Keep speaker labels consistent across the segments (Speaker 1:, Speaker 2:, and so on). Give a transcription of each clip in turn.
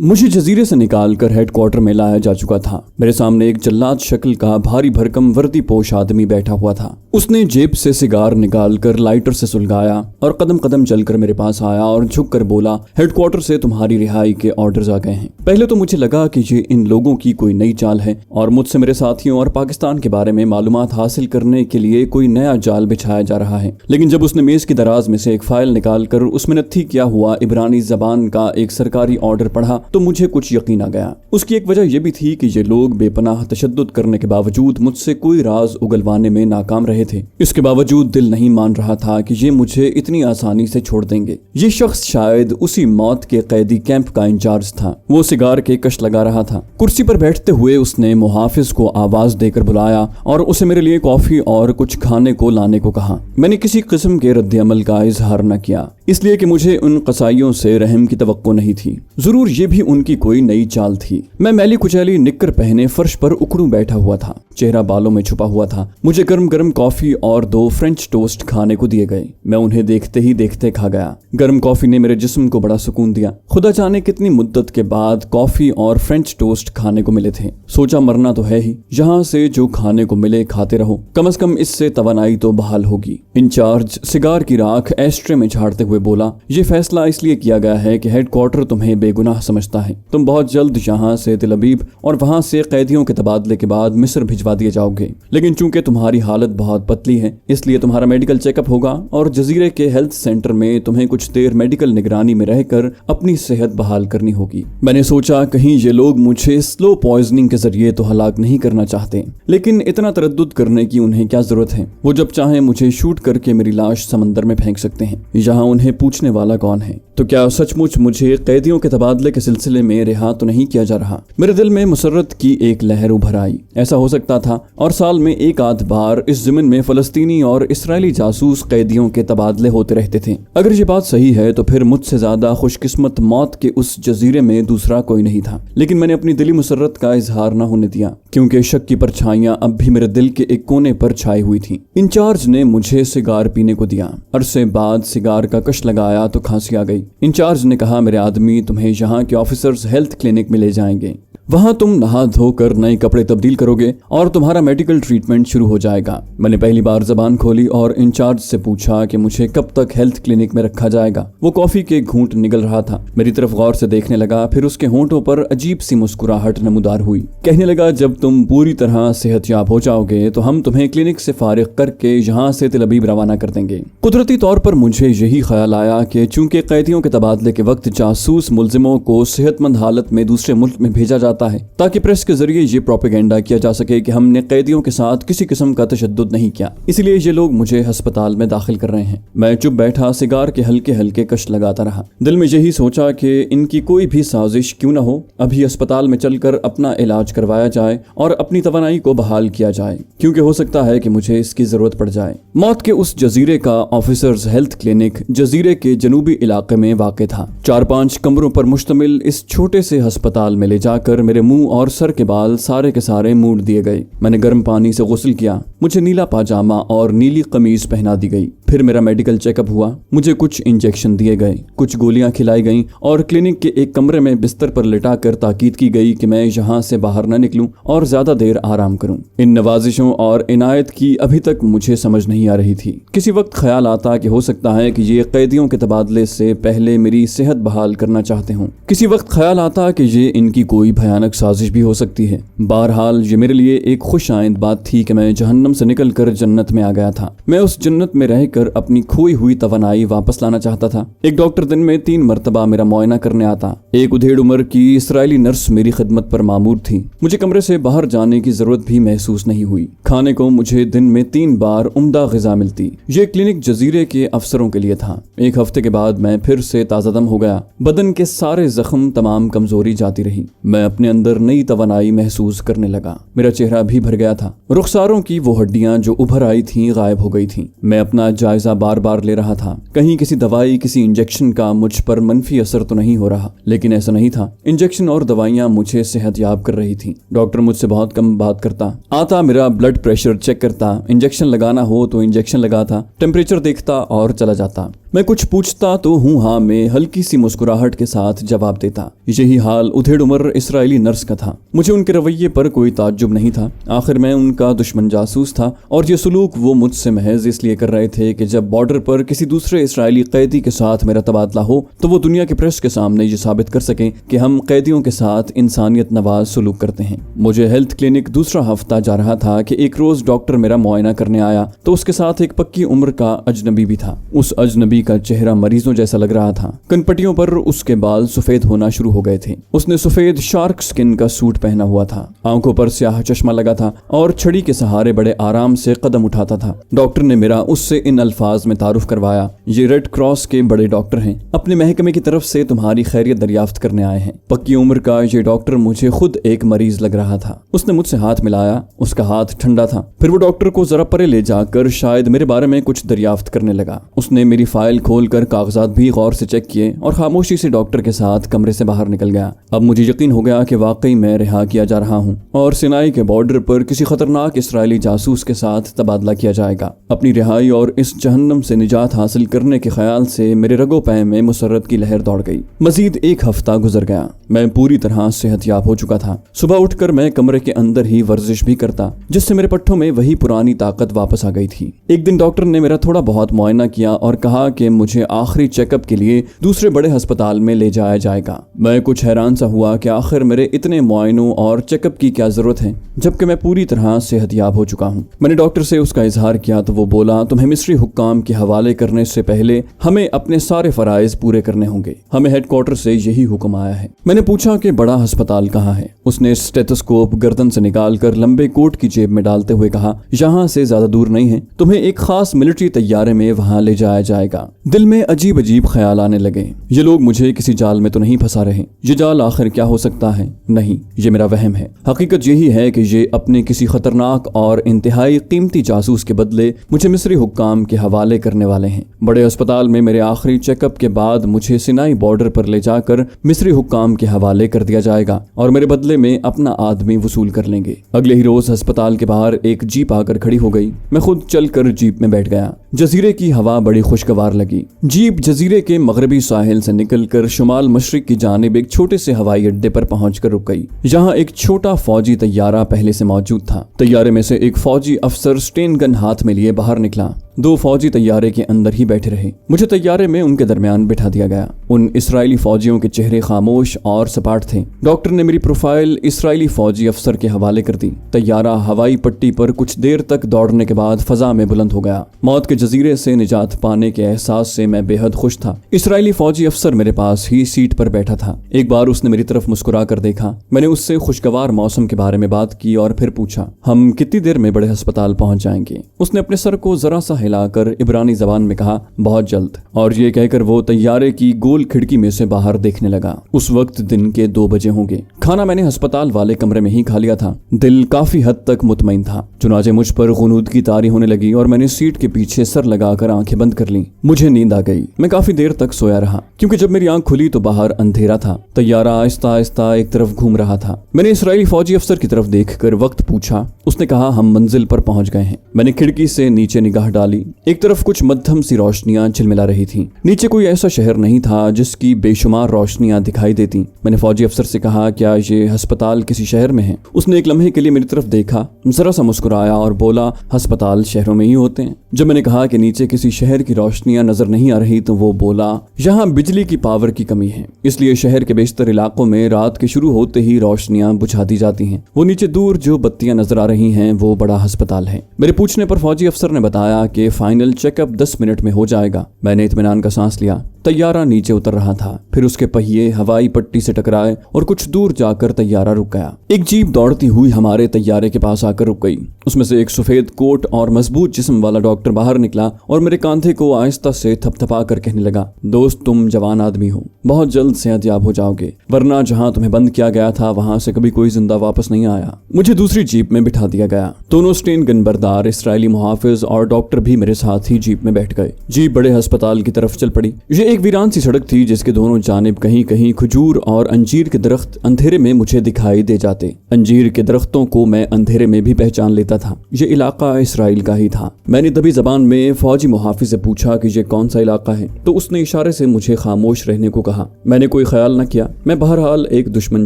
Speaker 1: मुझे जजीरे से निकाल कर हेड क्वार्टर में लाया जा चुका था। मेरे सामने एक जल्लाद शक्ल का भारी भरकम वर्दी पोश आदमी बैठा हुआ था। उसने जेब से सिगार निकाल कर लाइटर से सुलगाया और कदम कदम चलकर मेरे पास आया और झुक कर बोला, हेड क्वार्टर से तुम्हारी रिहाई के ऑर्डर्स आ गए हैं। पहले तो मुझे लगा कि ये इन लोगों की कोई नई चाल है और मुझसे मेरे साथियों और पाकिस्तान के बारे में मालूमात हासिल करने के लिए कोई नया जाल बिछाया जा रहा है। लेकिन जब उसने मेज की दराज में से एक फाइल निकाल कर उसमें नत्थी किया हुआ इब्रानी जबान का एक सरकारी ऑर्डर पढ़ा तो मुझे कुछ यकीन आ गया। उसकी एक वजह यह भी थी कि ये लोग बेपनाह तशद्दुद करने के बावजूद मुझसे कोई राज उगलवाने में नाकाम रहे थे। इसके बावजूद दिल नहीं मान रहा था कि ये मुझे इतनी आसानी से छोड़ देंगे। ये शख्स शायद उसी मौत के कैदी कैंप का इंचार्ज था। वो सिगार के कश लगा रहा था। कुर्सी पर बैठते हुए उसने मुहाफिज को आवाज देकर बुलाया और उसे मेरे लिए कॉफी और कुछ खाने को लाने को कहा। मैंने किसी किस्म के रद्द-ए-अमल का इजहार न किया, इसलिए कि मुझे उन कसाईयों से रहम की तवक्को नहीं थी। जरूर ये भी उनकी कोई नई चाल थी। मैं मैली कुचैली निक्कर पहने फर्श पर उखड़ू बैठा हुआ था। चेहरा बालों में छुपा हुआ था। मुझे गर्म गर्म कॉफी और 2 फ्रेंच टोस्ट खाने को दिए गए। मैं उन्हें देखते ही देखते खा गया। गर्म कॉफी ने मेरे जिस्म को बड़ा सुकून दिया। खुदा जाने कितनी मुद्दत के बाद कॉफी और फ्रेंच टोस्ट खाने को मिले थे। सोचा मरना तो है ही, यहाँ से जो खाने को मिले खाते रहो, कम से कम इससे तवानाई तो बहाल होगी। इंचार्ज सिगार की राख एस्ट्रे में झाड़ते हुए बोला, ये फैसला इसलिए किया गया है कि हेड क्वार्टर तुम्हें बेगुनाह समझता है। तुम बहुत जल्द यहाँ से तिल अबीब और वहाँ से कैदियों के तबादले के बाद मिस्र भिजवा दिए जाओगे। लेकिन चूंकि तुम्हारी हालत बहुत पतली है, इसलिए तुम्हारा मेडिकल चेकअप होगा और जजीरे के हेल्थ सेंटर में तुम्हें कुछ देर मेडिकल निगरानी में रहकर अपनी सेहत बहाल करनी होगी। मैंने सोचा कहीं ये लोग मुझे स्लो पॉइजनिंग के जरिए तो हलाक नहीं करना चाहते, लेकिन इतना तरद्दुद करने की उन्हें क्या जरूरत है। वो जब चाहे मुझे शूट करके मेरी लाश समंदर में फेंक सकते हैं। यहाँ उन्हें पूछने वाला कौन है? तो क्या सचमुच मुझे कैदियों के तबादले के सिलसिले में रिहा तो नहीं किया जा रहा? मेरे दिल में मुसर्रत की एक लहर उभर आई। ऐसा हो सकता था और साल में एक आध बार इस ज़मीन में फलस्तीनी और इस्राएली जासूस कैदियों के तबादले होते रहते थे। अगर ये बात सही है तो फिर मुझसे ज्यादा खुशकिस्मत मौत के उस जजीरे में दूसरा कोई नहीं था। लेकिन मैंने अपनी दिली मुसर्रत का इजहार न होने दिया, क्योंकि शक की परछाइयां अब भी मेरे दिल के एक कोने पर छाई हुई थी। इंचार्ज ने मुझे सिगार पीने को दिया। अरसे बाद सिगार का कश लगाया तो खांसी आ गई। इंचार्ज ने कहा, मेरे आदमी तुम्हें यहाँ के ऑफिसर्स हेल्थ क्लिनिक में ले जाएंगे। वहां तुम नहा धोकर नए कपड़े तब्दील करोगे और तुम्हारा मेडिकल ट्रीटमेंट शुरू हो जाएगा। मैंने पहली बार जबान खोली और इंचार्ज से पूछा कि मुझे कब तक हेल्थ क्लिनिक में रखा जाएगा। वो कॉफी के घूंट निगल रहा था। मेरी तरफ गौर से देखने लगा, फिर उसके होंठों पर अजीब सी मुस्कुराहट नमूदार हुई। कहने लगा, जब तुम पूरी तरह सेहतयाब हो जाओगे तो हम तुम्हें क्लिनिक से फारिग करके यहाँ से तिल अबीब रवाना कर देंगे। कुदरती तौर पर मुझे यही ख्याल आया कि चूंकि कैदियों के तबादले के वक्त जासूस मुलजिमों को सेहतमंद हालत में दूसरे मुल्क में भेजा जाता है ताकि प्रेस के जरिए ये प्रोपेगेंडा किया जा सके कि हमने कैदियों के साथ किसी किस्म का तशद्दुद नहीं किया, इसलिए ये लोग मुझे अस्पताल में दाखिल कर रहे हैं। मैं चुप बैठा सिगार के हल्के हल्के कश लगाता रहा। दिल में यही सोचा कि इनकी कोई भी साजिश क्यों न हो, अभी अस्पताल में चलकर अपना इलाज करवाया जाए और अपनी तवानाई को बहाल किया जाए, क्योंकि हो सकता है कि मुझे इसकी जरूरत पड़ जाए। मौत के उस जजीरे का ऑफिसर्स हेल्थ क्लिनिक जजीरे के जनूबी इलाके में वाक़ था। 4-5 कमरों पर मुश्तमिल इस छोटे से अस्पताल में ले जाकर मेरे मुंह और सर के बाल सारे के सारे मूड दिए गए। मैंने गर्म पानी से गुस्ल किया। मुझे नीला पाजामा और नीली कमीज पहना दी गई। फिर मेरा मेडिकल चेकअप हुआ। मुझे कुछ इंजेक्शन दिए गए, कुछ गोलियां खिलाई गईं और क्लिनिक के एक कमरे में बिस्तर पर लिटाकर ताकीद की गई कि मैं यहाँ से बाहर न निकलूं और ज्यादा देर आराम करूं। इन नवाजिशों और इनायत की अभी तक मुझे समझ नहीं आ रही थी। किसी वक्त ख्याल आता कि हो सकता है कि ये कैदियों के तबादले से पहले मेरी सेहत बहाल करना चाहते हों। किसी वक्त ख्याल आता कि ये इनकी कोई भयानक साजिश भी हो सकती है। बहरहाल ये मेरे लिए एक खुश आइंद बात थी कि मैं जहन्नम से निकलकर जन्नत में आ गया था। मैं उस जन्नत में रहकर अपनी खोई हुई तवानाई वापस लाना चाहता था। एक डॉक्टर दिन में 3 मरतबा मेरा मुआयना करने आता। एक उधेड़ उम्र की इस्राएली नर्स मेरी खिदमत पर मामूर थी। मुझे कमरे से बाहर जाने की जरूरत भी महसूस नहीं हुई। खाने को मुझे दिन में 3 बार उम्दा ग़िज़ा मिलती। ये क्लिनिक जजीरे के अफसरों के लिए था। एक हफ्ते के बाद मैं फिर से ताज़ादम हो गया। बदन के सारे जख्म, तमाम कमजोरी जाती रही। मैं अपने अंदर नई तवानाई महसूस करने लगा। मेरा चेहरा भी भर गया था। रुखसारों की वो हड्डियां जो उभर आई थीं गायब हो गई थीं। मैं अपना جائزہ بار بار لے رہا تھا، کہیں کسی دوائی کسی انجیکشن کا مجھ پر منفی اثر تو نہیں ہو رہا، لیکن ایسا نہیں تھا۔ انجیکشن اور دوائیاں مجھے صحت یاب کر رہی تھیں۔ ڈاکٹر مجھ سے بہت کم بات کرتا، آتا میرا بلڈ پریشر چیک کرتا، انجیکشن لگانا ہو تو انجیکشن لگاتا، ٹیمپریچر دیکھتا اور چلا جاتا۔ میں کچھ پوچھتا تو ہوں ہاں میں ہلکی سی مسکراہٹ کے ساتھ جواب دیتا۔ یہی حال ادھیڑ عمر اسرائیلی نرس کا تھا۔ مجھے ان کے رویے پر کوئی تعجب نہیں تھا، آخر میں ان کا دشمن جاسوس تھا، اور یہ سلوک وہ مجھ سے محض اس لیے کر رہے تھے کہ جب بارڈر پر کسی دوسرے اسرائیلی قیدی کے ساتھ میرا تبادلہ ہو تو وہ دنیا کے پریس کے سامنے یہ ثابت کر سکیں کہ ہم قیدیوں کے ساتھ انسانیت نواز سلوک کرتے ہیں۔ مجھے ہیلتھ کلینک دوسرا ہفتہ جا رہا تھا کہ ایک روز ڈاکٹر میرا معائنہ کرنے آیا تو اس کے ساتھ ایک پکی عمر کا اجنبی بھی تھا۔ اس اجنبی کا چہرہ مریضوں جیسا لگ رہا تھا، کنپٹیوں پر اس کے بال سفید ہونا شروع ہو گئے تھے۔ اس نے سفید شارک سکن کا سوٹ پہنا ہوا تھا، آنکھوں پر سیاہ چشمہ لگا تھا اور چھڑی کے سہارے بڑے آرام سے قدم اٹھاتا تھا۔ ڈاکٹر نے میرا اس سے ان الفاظ میں تعارف کروایا، یہ ریڈ کراس کے بڑے ڈاکٹر ہیں، اپنے محکمے کی طرف سے تمہاری خیریت دریافت کرنے آئے ہیں۔ پکی عمر کا یہ ڈاکٹر مجھے خود ایک مریض لگ رہا تھا۔ اس نے مجھ سے ہاتھ ملایا، اس کا ہاتھ ٹھنڈا تھا۔ پھر وہ ڈاکٹر کو ذرا پرے لے جا کر شاید میرے بارے میں کچھ دریافت کرنے لگا۔ اس نے میری فائل کھول کر کاغذات بھی غور سے چیک کیے اور خاموشی سے ڈاکٹر کے ساتھ کمرے سے باہر نکل گیا۔ اب مجھے یقین ہو گیا کہ واقعی میں رہا کیا جا رہا ہوں اور سینائی کے بارڈر پر کسی خطرناک اسرائیلی جاسوس کے ساتھ تبادلہ کیا جائے گا۔ اپنی رہائی اور اس جہنم سے نجات حاصل کرنے کے خیال سے میرے رگو پے میں مسرت کی لہر دوڑ گئی۔ مزید ایک ہفتہ گزر گیا، میں پوری طرح صحت یاب ہو چکا تھا۔ صبح اٹھ کر میں کمرے کے اندر ہی ورزش بھی کرتا، جس سے میرے پٹھوں میں وہی پرانی طاقت واپس آ گئی تھی۔ ایک دن ڈاکٹر نے میرا تھوڑا بہت معائنہ کیا اور کہا کہ مجھے آخری چیک اپ کے لیے دوسرے بڑے ہسپتال میں لے جایا جائے گا۔ میں کچھ حیران سا ہوا کہ آخر میرے اتنے معائنوں اور چیک اپ کی کیا ضرورت ہے جبکہ میں پوری طرح صحت یاب ہو چکا ہوں۔ میں نے ڈاکٹر سے اس کا اظہار کیا تو وہ بولا، تمہیں مصری حکام کے حوالے کرنے سے پہلے ہمیں اپنے سارے فرائض پورے کرنے ہوں گے، ہمیں ہیڈ کوارٹر سے یہی حکم آیا ہے۔ میں نے پوچھا کہ بڑا ہسپتال کہاں ہے؟ اس نے اسٹیتھوسکوپ گردن سے نکال کر لمبے کوٹ کی جیب میں ڈالتے ہوئے کہا، یہاں سے زیادہ دور نہیں ہے، تمہیں ایک خاص ملٹری طیارے میں وہاں لے جایا جائے گا۔ دل میں عجیب عجیب خیال آنے لگے، یہ لوگ مجھے کسی جال میں تو نہیں پھنسا رہے؟ یہ جال آخر کیا ہو سکتا ہے؟ نہیں، یہ میرا وہم ہے۔ حقیقت یہی ہے کہ یہ اپنے کسی خطرناک اور انتہائی قیمتی جاسوس کے بدلے مجھے مصری حکام کے حوالے کرنے والے ہیں۔ بڑے ہسپتال میں میرے آخری چیک اپ کے بعد مجھے سینائی بارڈر پر لے جا کر مصری حکام کے حوالے کر دیا جائے گا اور میرے بدلے میں اپنا آدمی وصول کر لیں گے۔ اگلے ہی روز ہسپتال کے باہر ایک جیپ آ کر کھڑی ہو گئی۔ میں خود چل کر جیپ میں بیٹھ گیا۔ جزیرے کی ہوا بڑی خوشگوار لگی۔ جیپ جزیرے کے مغربی ساحل سے نکل کر شمال مشرق کی جانب ایک چھوٹے سے ہوائی اڈے پر پہنچ کر رک گئی، جہاں ایک چھوٹا فوجی طیارہ پہلے سے موجود تھا۔ طیارے میں سے ایک فوجی افسر سٹین گن ہاتھ میں لیے باہر نکلا۔ دو فوجی طیارے کے اندر ہی بیٹھے رہے۔ مجھے طیارے میں ان کے درمیان بٹھا دیا گیا۔ ان اسرائیلی فوجیوں کے چہرے خاموش اور سپاٹ تھے۔ ڈاکٹر نے میری پروفائل اسرائیلی فوجی افسر کے حوالے کر دی۔ طیارہ ہوائی پٹی پر کچھ دیر تک دوڑنے کے بعد فضا میں بلند ہو گیا۔ موت کے جزیرے سے نجات پانے کے احساس سے میں بے حد خوش تھا۔ اسرائیلی فوجی افسر میرے پاس ہی سیٹ پر بیٹھا تھا۔ ایک بار اس نے میری طرف مسکرا کر دیکھا۔ میں نے اس سے خوشگوار موسم کے بارے میں بات کی اور پھر پوچھا، ہم کتنی دیر میں بڑے ہسپتال پہنچ جائیں گے؟ اس نے اپنے سر کو ذرا سا ہلا کر عبرانی زبان میں کہا، بہت جلد، اور یہ کہہ کر وہ طیارے کی گول کھڑکی میں سے باہر دیکھنے لگا۔ اس وقت دن کے 2 بجے ہوں گے۔ کھانا میں نے ہسپتال والے کمرے میں ہی کھا لیا تھا۔ دل کافی حد تک مطمئن تھا، چنانچہ مجھ پر غنودگی طاری ہونے لگی اور میں نے سیٹ کے پیچھے سر لگا کر آنکھیں بند کر لیں۔ مجھے نیند آ گئی۔ میں کافی دیر تک سویا رہا کیونکہ جب میری آنکھ کھلی تو باہر اندھیرا تھا۔ طیارہ آہستہ آہستہ ایک طرف گھوم رہا تھا۔ میں نے اسرائیلی فوجی افسر کی طرف دیکھ کر وقت پوچھا۔ اس نے کہا، ہم منزل پر پہنچ گئے ہیں۔ میں نے کھڑکی سے نیچے نگاہ ڈالی۔ ایک طرف کچھ مدھم سی روشنیاں جھلملا رہی تھیں۔ نیچے کوئی ایسا شہر نہیں تھا جس کی بے شمار روشنیاں دکھائی دیتی۔ میں نے فوجی افسر سے کہا، کیا یہ ہسپتال کسی شہر میں ہے؟ اس نے ایک لمحے کے لیے میری طرف دیکھا، ذرا سا مسکرایا اور بولا، ہسپتال شہروں میں ہی ہوتے ہیں۔ جب میں نے کہا کہ نیچے کسی شہر کی روشنیاں نظر نہیں آ رہی تو وہ بولا، یہاں بجلی کی پاور کی کمی ہے، اس لیے شہر کے بیشتر علاقوں میں رات کے شروع ہوتے ہی روشنیاں بجھا دی جاتی ہیں۔ وہ نیچے دور جو بتیاں نظر آ رہی ہیں وہ بڑا ہسپتال ہے۔ میرے پوچھنے پر فوجی افسر نے بتایا کہ فائنل چیک اپ 10 منٹ میں ہو جائے گا۔ میں نے اطمینان کا سانس لیا۔ طیارہ نیچے اتر رہا تھا، پھر اس کے پہیے ہوائی پٹی سے ٹکرائے اور کچھ دور جا کر طیارہ رک گیا۔ ایک جیپ دوڑتی ہوئی ہمارے طیارے کے پاس آ کر رک گئی۔ اس میں سے ایک سفید کوٹ اور مضبوط جسم والا ڈاکٹر باہر نکلا اور میرے کاندھے کو آہستہ سے تھپ تھپا کر کہنے لگا، دوست تم جوان آدمی ہو، بہت جلد صحت یاب ہو جاؤ گے، ورنہ جہاں تمہیں بند کیا گیا تھا وہاں سے کبھی کوئی زندہ واپس نہیں آیا۔ مجھے دوسری جیپ میں بٹھا دیا گیا۔ دونوں سٹین گن بردار اسرائیلی محافظ اور ڈاکٹر بھی میرے ساتھ ہی جیپ میں بیٹھ گئے۔ جیپ بڑے ہسپتال کی طرف چل پڑی۔ یہ ایک ویران سی سڑک تھی جس کے دونوں جانب کہیں کہیں کھجور اور انجیر کے درخت اندھیرے میں مجھے دکھائی دے جاتے۔ انجیر کے درختوں کو میں اندھیرے میں بھی پہچان لیتا تھا۔ یہ علاقہ اسرائیل کا ہی تھا۔ میں نے دبی زبان میں فوجی محافظ سے پوچھا کہ یہ کون سا علاقہ ہے، تو اس نے اشارے سے مجھے خاموش رہنے کو کہا۔ میں نے کوئی خیال نہ کیا۔ میں بہرحال ایک دشمن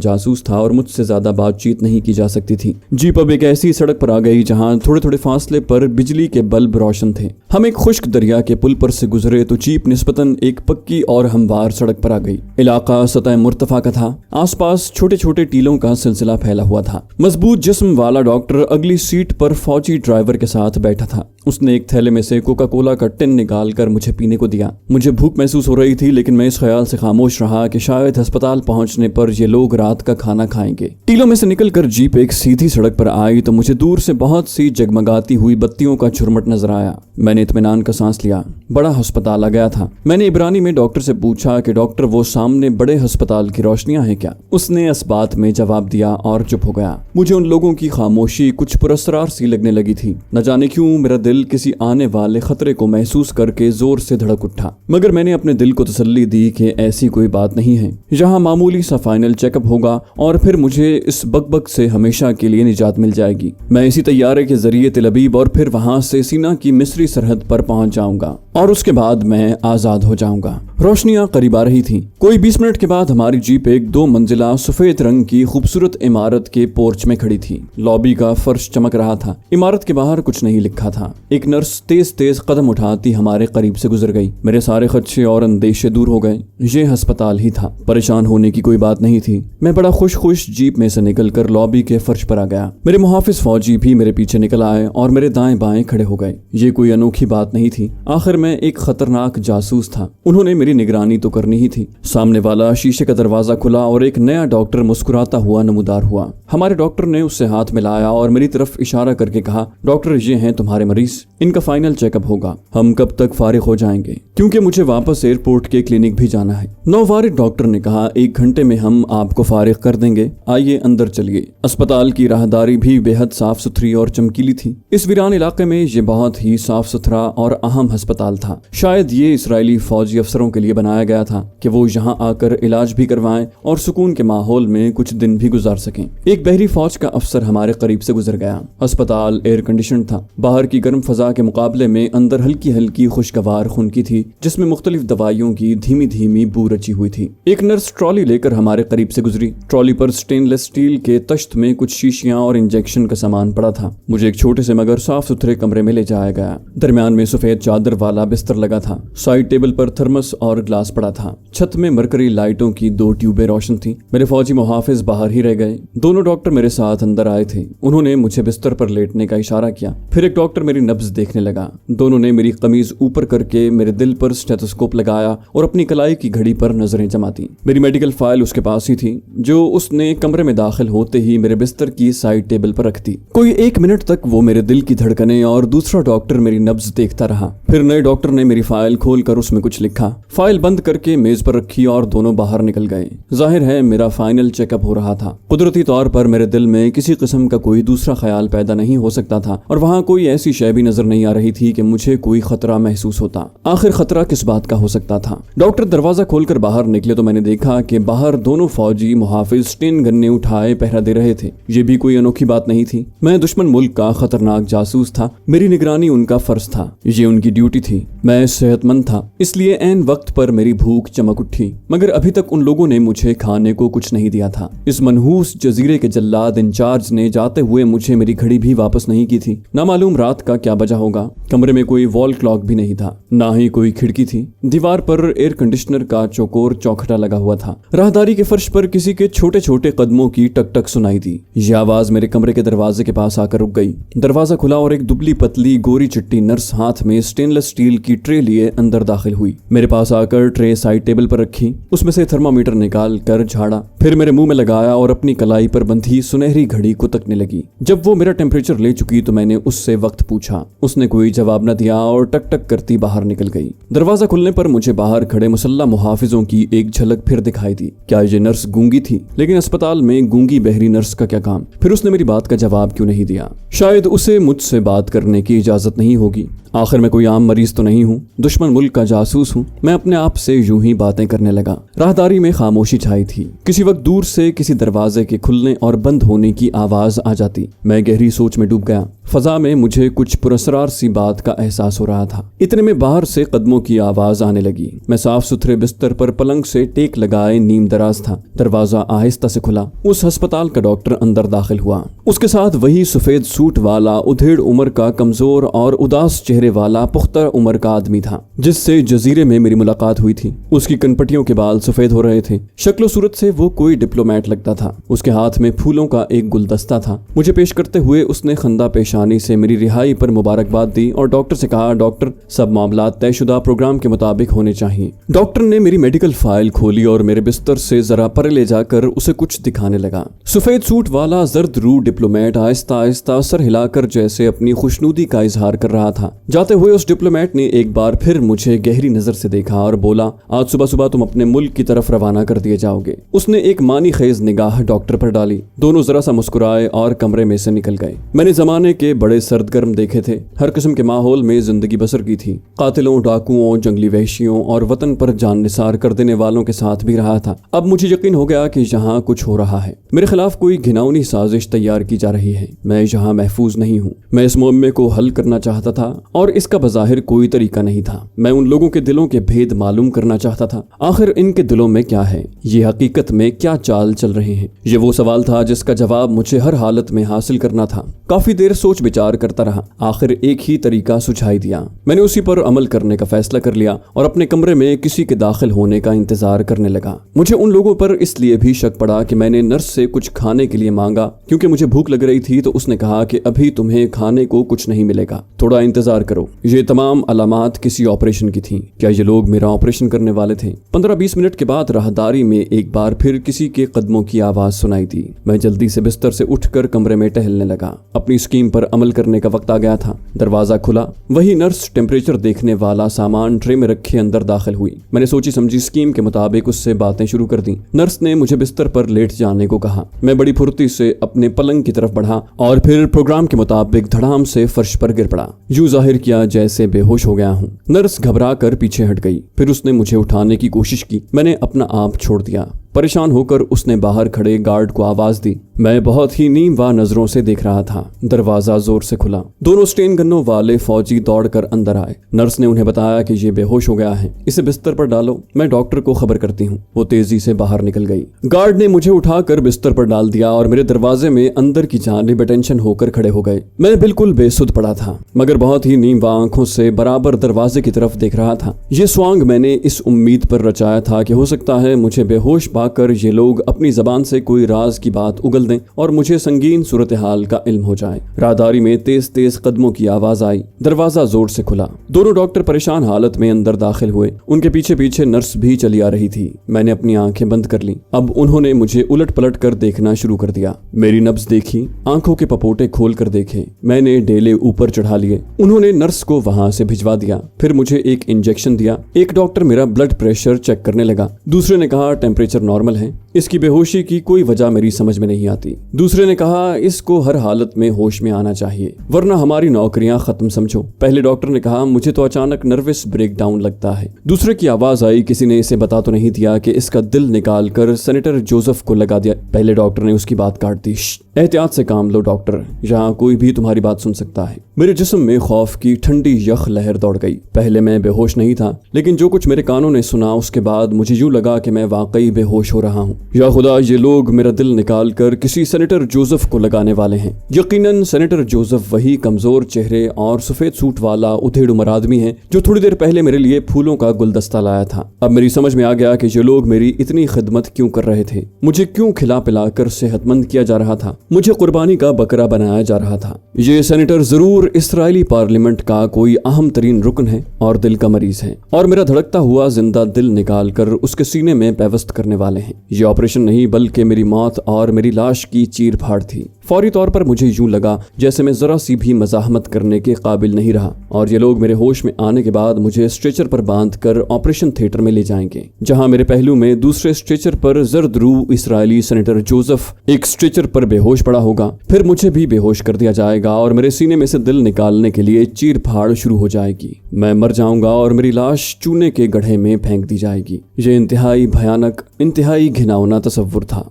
Speaker 1: جاسوس تھا اور مجھ سے زیادہ بات چیت نہیں کی جا سکتی تھی۔ جیپ اب ایک ایسی سڑک پر آ گئی جہاں تھوڑے تھوڑے فاصلے پر بجلی کے بلب روشن تھے۔ ہم ایک خشک دریا کے پل پر سے گزرے تو جیپ نسبتاً ایک پکی اور ہموار سڑک پر آ گئی۔ علاقہ سطح مرتفع کا تھا۔ آس پاس چھوٹے چھوٹے ٹیلوں کا سلسلہ پھیلا ہوا تھا۔ مضبوط جسم والا ڈاکٹر اگلی سیٹ پر فوجی ڈرائیور کے ساتھ بیٹھا تھا۔ اس نے ایک تھیلے میں سے کوکا کولا کا ٹن نکال کر مجھے پینے کو دیا۔ مجھے بھوک محسوس ہو رہی تھی، لیکن میں اس خیال سے خاموش رہا کہ شاید ہسپتال پہنچنے پر یہ لوگ رات کا کھانا کھائیں گے۔ ٹیلوں میں سے نکل کر جیپ ایک سیدھی سڑک پر آئی تو مجھے دور سے بہت سی جگمگاتی ہوئی بتیوں کا جھرمٹ نظر آیا۔ میں نے اطمینان کا سانس لیا۔ بڑا ہسپتال آ گیا تھا۔ میں نے عبرانی میں ڈاکٹر سے پوچھا کہ ڈاکٹر وہ سامنے بڑے ہسپتال کی روشنیاں ہیں کیا؟ اس نے اس بات میں جواب دیا اور چپ ہو گیا۔ مجھے ان لوگوں کی خاموشی کچھ پراسرار سی لگنے لگی تھی۔ نہ جانے کیوں میرا دل کسی آنے والے خطرے کو محسوس کر کے زور سے دھڑک اٹھا، مگر میں نے اپنے دل کو تسلی دی کہ ایسی کوئی بات نہیں ہے۔ یہاں معمولی سا فائنل چیک اپ ہوگا اور پھر مجھے اس بک سے ہمیشہ کے لیے نجات مل جائے گی۔ میں اسی طیارے کے ذریعے تل ابیب اور پھر وہاں سے سینا کی مصری سرحد پر پہنچ جاؤں گا اور اس کے بعد میں آزاد ہو جاؤں گا۔ روشنیاں قریب آ رہی تھیں۔ کوئی 20 منٹ کے بعد ہماری جیپ ایک 2 منزلہ سفید رنگ کی خوبصورت عمارت کے پورچ میں کھڑی تھی۔ لابی کا فرش چمک رہا تھا۔ عمارت کے باہر کچھ نہیں لکھا تھا۔ ایک نرس تیز تیز قدم اٹھاتی ہمارے قریب سے گزر گئی۔ میرے سارے خدشے اور اندیشے دور ہو گئے۔ یہ ہسپتال ہی تھا۔ پریشان ہونے کی کوئی بات نہیں تھی۔ میں بڑا خوش جیپ میں سے نکل کر لابی کے فرش پر آ گیا۔ میرے محافظ فوجی بھی میرے پیچھے نکل آئے اور میرے دائیں بائیں کھڑے ہو گئے۔ یہ کوئی انوکھی بات نہیں تھی۔ آخر میں ایک خطرناک جاسوس تھا۔ انہوں نے میری نگرانی تو کرنی ہی تھی۔ سامنے والا شیشے کا دروازہ کھلا اور ایک نیا ڈاکٹر مسکراتا ہوا نمودار ہوا۔ ہمارے ڈاکٹر نے اس سے ہاتھ ملایا اور میری طرف اشارہ کر کے کہا، ڈاکٹر یہ ہیں تمہارے مریض، ان کا فائنل چیک اپ ہوگا۔ ہم کب تک فارغ ہو جائیں گے؟ کیونکہ مجھے واپس ایئرپورٹ کے کلینک بھی جانا ہے۔ نووارد ڈاکٹر نے کہا، 1 گھنٹے میں ہم آپ کو فارغ کر دیں گے، آئیے اندر چلیے۔ اسپتال کی راہداری بھی بے حد صاف ستھری اور چمکیلی تھی۔ اس ویران علاقے میں یہ بہت ہی صاف ستھرا اور اہم ہسپتال تھا۔ شاید یہ اسرائیلی فوجی افسروں کے لیے بنایا گیا تھا کہ وہ یہاں آ کر علاج بھی کروائیں اور سکون کے ماحول میں کچھ دن بھی گزار سکیں۔ ایک بحری فوج کا افسر ہمارے قریب سے گزر گیا۔ ہسپتال ایئر کنڈیشن تھا۔ باہر کی گرم فضا کے مقابلے میں اندر ہلکی ہلکی خوشگوار خنکی تھی جس میں مختلف دوائیوں کی دھیمی دھیمی بو رچی ہوئی تھی۔ ایک نرس ٹرالی لے کر ہمارے قریب سے گزری۔ ٹرالی پر سٹین لیس سٹیل کے تشت میں کچھ شیشیاں اور انجیکشن کا سامان پڑا تھا۔ مجھے ایک چھوٹے سے مگر صاف ستھرے کمرے میں لے جایا گیا۔ درمیان میں سفید چادر والا بستر لگا تھا۔ سائڈ ٹیبل پر تھرمس اور گلاس پڑا تھا۔ چھت میں مرکری لائٹوں کی 2 ٹیوبیں روشن تھیں۔ میرے فوجی محافظ باہر ہی رہ گئے۔ دونوں ڈاکٹر میرے ساتھ اندر آئے تھے۔ انہوں نے مجھے بستر پر لیٹنے کا اشارہ کیا۔ پھر ایک ڈاکٹر میری نبض دیکھنے لگا۔ دونوں نے میری قمیض اوپر کر کے میرے دل پر اسٹیتھوسکوپ لگایا اور اپنی کلائی کی گھڑی پر نظریں جماتی۔ میری میڈیکل فائل اس کے پاس ہی تھی جو اس نے کمرے میں داخل ہوتے ہی میرے بستر کی سائڈ ٹیبل پر رکھ دی۔ کوئی 1 منٹ تک وہ میرے دل کی دھڑکنیں اور دوسرا ڈاکٹر میری نبض دیکھتا رہا۔ پھر نئے ڈاکٹر نے میری فائل کھول کر اس میں کچھ لکھا۔ فائل بند کر کے میز پر رکھی اور دونوں باہر نکل گئے۔ ظاہر ہے میرا فائنل چیک اپ ہو رہا تھا۔ قدرتی طور پر میرے دل میں کسی قسم کا کوئی دوسرا خیال پیدا نہیں ہو سکتا تھا اور وہاں کوئی ایسی شے بھی نظر نہیں آ رہی تھی کہ مجھے کوئی خطرہ محسوس ہوتا۔ آخر خطرہ کس بات کا ہو سکتا تھا؟ ڈاکٹر دروازہ کھول کر باہر نکلے تو میں نے دیکھا کہ باہر دونوں فوجی محافظ سٹین گنے اٹھائے پہرا دے رہے تھے۔ یہ بھی کوئی انوکھی بات نہیں تھی۔ میں دشمن ملک کا خطرناک جاسوس تھا۔ میری نگرانی ان کا فرض تھا۔ یہ ان کی ڈیوٹی تھی۔ میں صحت مند تھا، اس لیے عین وقت پر میری بھوک چمک اٹھی، مگر ابھی تک ان لوگوں نے مجھے کھانے کو کچھ نہیں دیا تھا۔ اس منحوس جزیرے کے جلاد انچارج نے جاتے ہوئے مجھے میری گھڑی بھی واپس نہیں کی تھی۔ نامعلوم رات کا کیا बजा होगा। कमरे में कोई वॉल क्लॉक भी नहीं था, ना ही कोई खिड़की थी। दीवार पर एयर कंडीशनर का चौकोर चौखटा लगा हुआ था। राहदारी के फर्श पर किसी के छोटे छोटे कदमों की टक टक सुनाई दी। यह आवाज मेरे कमरे के दरवाजे के पास आकर रुक गई। दरवाजा खुला और एक दुबली पतली गोरी चिट्टी नर्स हाथ में स्टेनलेस स्टील की ट्रे लिए अंदर दाखिल हुई। मेरे पास आकर ट्रे साइड टेबल पर रखी, उसमें से थर्मामीटर निकाल कर झाड़ा, फिर मेरे मुंह में लगाया और अपनी कलाई पर बंधी सुनहरी घड़ी को तकने लगी। जब वो मेरा टेम्परेचर ले चुकी तो मैंने उससे वक्त पूछा। उसने कोई जवाब न दिया और टक टक करती बाहर निकल गई। दरवाजा खुलने पर मुझे बाहर खड़े मुसल्लह मुहाफिजों की एक झलक फिर दिखाई दी। क्या ये नर्स गूंगी थी? लेकिन अस्पताल में गूंगी बहरी नर्स का क्या काम? फिर उसने मेरी बात का जवाब क्यों नहीं दिया? शायद उसे मुझसे बात करने की इजाजत नहीं होगी। आखिर मैं कोई आम मरीज तो नहीं हूँ, दुश्मन मुल्क का जासूस हूँ। मैं अपने आप से यूं ही बातें करने लगा। राहदारी में खामोशी छाई थी। किसी वक्त दूर से किसी दरवाजे के खुलने और बंद होने की आवाज आ जाती। मैं गहरी सोच में डूब गया। फजा में मुझे कुछ पुरस्कार सी बात का एहसास हो रहा था। इतने में बाहर से कदमों की आवाज आने लगी। मैं साफ सुथरे बिस्तर पर पलंग से टेक लगाए नीम दराज था। दरवाजा आहिस्ता से खुला। उस अस्पताल का डॉक्टर अंदर दाखिल हुआ। उसके साथ वही सफेद सूट वाला उधेड़ उम्र का कमजोर और उदास चेहरे वाला पुख्ता उम्र का आदमी था, जिससे जजीरे में मेरी मुलाकात हुई थी। उसकी कनपटियों के बाल सफेद हो रहे थे। शक्लो सूरत से वो कोई डिप्लोमेट लगता था। उसके हाथ में फूलों का एक गुलदस्ता था। मुझे पेश करते हुए उसने खंदा पेशानी से मेरी रिहाई पर मुबारकबाद दी और डॉक्टर से कहा, डॉक्टर, सब मामला तयशुदा प्रोग्राम के मुताबिक होने चाहिए। डॉक्टर ने मेरी मेडिकल फाइल खोली और मेरे बिस्तर से जरा परे ले जाकर उसे कुछ दिखाने लगा। सफेद सूट वाला जर्द रू डिप्लोमेट आहिस्ता आहिस्ता सर हिलाकर जैसे अपनी खुशनुदी का इजहार कर रहा था। जाते हुए उस डिप्लोमेट ने एक बार फिर मुझे गहरी नजर से देखा और बोला, आज सुबह सुबह तुम अपने मुल्क की तरफ रवाना कर दिए जाओगे। उसने एक मानी खेज निगाह डॉक्टर पर डाली। दोनों जरा सा मुस्कुराए और कमरे में से निकल गए। मैंने जमाने के बड़े सर्द गर्म देखे थे। हर किस्म के माहौल में जिंदगी बसर की थी। कातिलों, डाकुओं, जंगली वहशियों और वतन पर जान निसार कर देने वालों के साथ भी रहा था। अब मुझे यकीन हो गया कि यहाँ कुछ हो रहा है। मेरे खिलाफ कोई घिनौनी साजिश तैयार की जा रही है। मैं यहाँ महफूज नहीं हूँ। मैं इस मुअम्मे को हल करना चाहता था और इसका बज़ाहिर कोई तरीका नहीं था। मैं उन लोगों के दिलों के भेद मालूम करना चाहता था। आखिर इनके दिलों में क्या है? ये हकीकत में क्या चाल चल रहे हैं? ये वो सवाल था जिसका जवाब मुझे हर हालत में हासिल करना था। काफी देर सोच विचार करता रहा। आखिर एक ही तरीका सुझाई दिया। मैंने उसी पर अमल करने का फैसला कर लिया और अपने कमरे में किसी के दाखिल होने का इंतजार करने लगा। मुझे उन लोगों पर इसलिए भी शक पड़ा कि मैंने नर्स से कुछ खाने के लिए मांगा, क्योंकि मुझे भूख लग रही थी। तो उसने कहा कि अभी तुम्हें खाने को कुछ नहीं मिलेगा, थोड़ा इंतजार करो। ये तमाम अलामात किसी ऑपरेशन की थी। क्या ये लोग मेरा ऑपरेशन करने वाले थे? 15-20 मिनट के बाद राहदारी में एक बार फिर किसी के कदमों की आवाज सुनाई दी। मैं जल्दी से बिस्तर से उठकर कमरे में टहलने लगा। अपनी स्कीम पर अमल करने का वक्त आ गया था। दरवाजा खुला। वही नर्स टेम्परेचर देखने वाला सामान ट्रे में रखे अंदर दाखिल हुई। मैंने सोची समझी स्कीम के मुताबिक उससे बातें शुरू कर दी। नर्स ने मुझे बिस्तर पर लेट जाने को कहा। मैं बड़ी फुर्ती से अपने पलंग की तरफ बढ़ा और फिर प्रोग्राम के मुताबिक धड़ाम से फर्श पर गिर पड़ा। यूं जाहिर किया जैसे बेहोश हो गया हूँ। नर्स घबरा कर पीछे हट गई। फिर उसने मुझे उठाने की कोशिश की। मैंने अपना आप छोड़ दिया। परेशान होकर उसने बाहर खड़े गार्ड को आवाज दी। मैं बहुत ही नीम व नजरों से देख रहा था। दरवाजा जोर से खुला। दोनों स्टेन गनों वाले फौजी दौड़कर अंदर आए। नर्स ने उन्हें बताया कि ये बेहोश हो गया है, इसे बिस्तर पर डालो, मैं डॉक्टर को खबर करती हूँ। वो तेजी से बाहर निकल गई। गार्ड ने मुझे उठाकर बिस्तर पर डाल दिया और मेरे दरवाजे में अंदर की जानिब अटेंशन होकर खड़े हो गए। मैं बिल्कुल बेसुध पड़ा था, मगर बहुत ही नीम व आंखों से बराबर दरवाजे की तरफ देख रहा था। ये स्वांग मैंने इस उम्मीद पर रचाया था कि हो सकता है मुझे बेहोश पाकर ये लोग अपनी जबान से कोई राज की बात उगल दें और मुझे संगीन सूरत हाल का इल्म हो जाए। राहदारी में तेज तेज कदमों की आवाज आई। दरवाजा जोर से खुला। दोनों डॉक्टर परेशान हालत में अंदर दाखिल हुए। उनके पीछे पीछे नर्स भी चली आ रही थी। मैंने अपनी आंखें बंद कर ली। अब उन्होंने मुझे उलट पलट कर देखना शुरू कर दिया। मेरी नब्ज देखी, आंखों के पपोटे खोल कर देखे। मैंने डेले ऊपर चढ़ा लिए। उन्होंने नर्स को वहां से भिजवा दिया। फिर मुझे एक इंजेक्शन दिया। एक डॉक्टर मेरा ब्लड प्रेशर चेक करने लगा। दूसरे ने कहा टेम्परेचर नॉर्मल है, इसकी बेहोशी की कोई वजह मेरी समझ में नहीं आती। दूसरे ने कहा इसको हर हालत में होश में आना चाहिए, वरना हमारी नौकरियां खत्म समझो। पहले डॉक्टर ने कहा मुझे तो अचानक नर्वस ब्रेकडाउन लगता है। दूसरे की आवाज आई, किसी ने इसे बता तो नहीं दिया कि इसका दिल निकाल कर सेनेटर जोसेफ को लगा दिया। पहले डॉक्टर ने उसकी बात काट दी। एहतियात से काम लो डॉक्टर, यहाँ कोई भी तुम्हारी बात सुन सकता है। मेरे जिस्म में खौफ की ठंडी यख लहर दौड़ गई। पहले मैं बेहोश नहीं था, लेकिन जो कुछ मेरे कानों ने सुना उसके बाद मुझे यूं लगा कि मैं वाकई बेहोश हो रहा हूँ। या खुदा, ये लोग मेरा दिल निकाल कर किसी सेनेटर जोसेफ को लगाने वाले हैं। यकीनन सेनेटर जोसेफ वही कमजोर चेहरे चेहरे और सफेद सूट वाला उधेड़ उम्र आदमी है जो थोड़ी देर पहले मेरे लिए फूलों का गुलदस्ता लाया था। अब मेरी समझ में आ गया कि ये लोग मेरी इतनी खिदमत क्यों कर रहे थे, मुझे क्यों खिला पिलाकर सेहतमंद किया जा रहा था, मुझे कुर्बानी का बकरा बनाया जा रहा था। ये सेनेटर जरूर इस्राएली पार्लियामेंट का कोई अहम तरीन रुकन है और दिल का मरीज है, और मेरा धड़कता हुआ जिंदा दिल निकाल कर उसके सीने में पेवस्त करने वाले हैं। ये ऑपरेशन नहीं बल्कि मेरी मौत और मेरी लाश की चीर फाड़ थी। फौरी तौर पर मुझे यूं लगा जैसे मैं जरा सी भी मजाहमत करने के काबिल नहीं रहा, और ये लोग मेरे होश में आने के बाद मुझे स्ट्रेचर पर बांधकर ऑपरेशन थिएटर में ले जाएंगे, जहां मेरे पहलू में दूसरे स्ट्रेचर पर जर्दरू इस्राएली सेनेटर जोसेफ एक स्ट्रेचर पर बेहोश पड़ा होगा। फिर मुझे भी बेहोश कर दिया जाएगा और मेरे सीने में से दिल निकालने के लिए चीर फाड़ शुरू हो जाएगी। मैं मर जाऊंगा और मेरी लाश चूने के गड्ढे में फेंक दी जाएगी। ये इंतहाई भयानक, इंतहाई घिनौना तस्वुर था।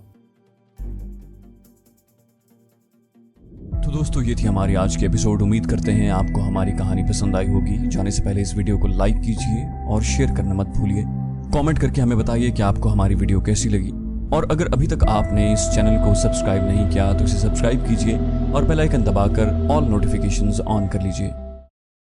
Speaker 1: तो दोस्तों, ये थी हमारी आज की एपिसोड। उम्मीद करते हैं आपको हमारी कहानी पसंद आई होगी। जाने से पहले इस वीडियो को लाइक कीजिए और शेयर करना मत भूलिए। कमेंट करके हमें बताइए कि आपको हमारी वीडियो कैसी लगी, और अगर अभी तक आपने इस चैनल को सब्सक्राइब नहीं किया तो इसे सब्सक्राइब कीजिए और बेल आइकन दबाकर ऑल नोटिफिकेशंस ऑन कर लीजिए।